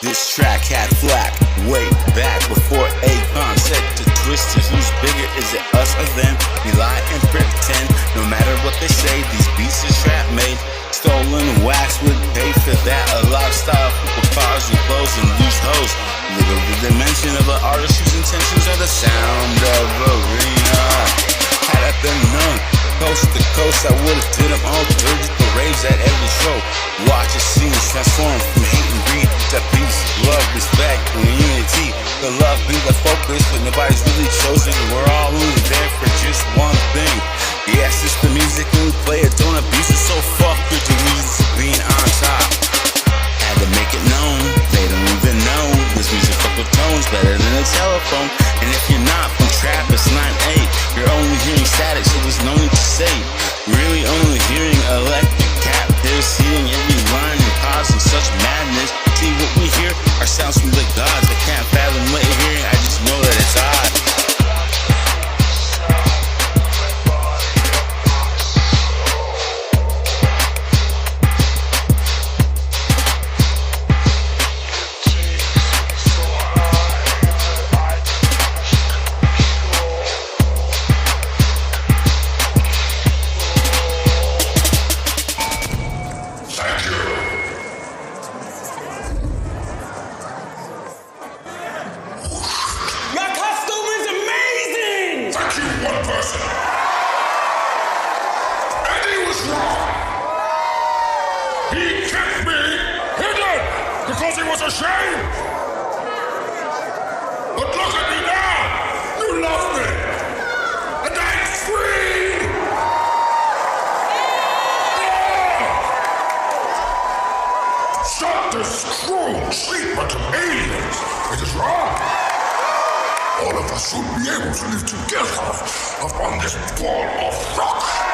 This track had flack way back before Akon said to Twisters, who's bigger, is it us or them? We lie and pretend, no matter what they say, these beats is trap made. Stolen wax would pay for that. A lifestyle, people, cars and clothes and loose hoes. Little did they mention of an artist whose intentions are the sound of arena. Had I been known, coast to coast, I would've did them all dirty parades at every show. Watch the scenes transform from hate and greed to peace, love, respect, and unity. The love be the focus, but nobody's really chosen. We're all only there for just one thing. Yes, it's the music and we play it, don't abuse it. So fuck with the reasons of being on top. Had to make it known, they don't even know. This music fuck with tones better than a telephone. And if you're not from trap, it's 9-8. You're only hearing static, so there's no need to say. Really only hearing electric cat pills, seeing every line and causing such madness. See what we hear, our sounds from the gods. I can't fathom what you're hearing, I just know that it's odd. One person. And he was wrong. He kept me hidden because he was ashamed. But look at me now. You love me. And I'm free. Stop this cruel treatment of aliens. It is wrong. All of us should be able to live together upon this ball of rock.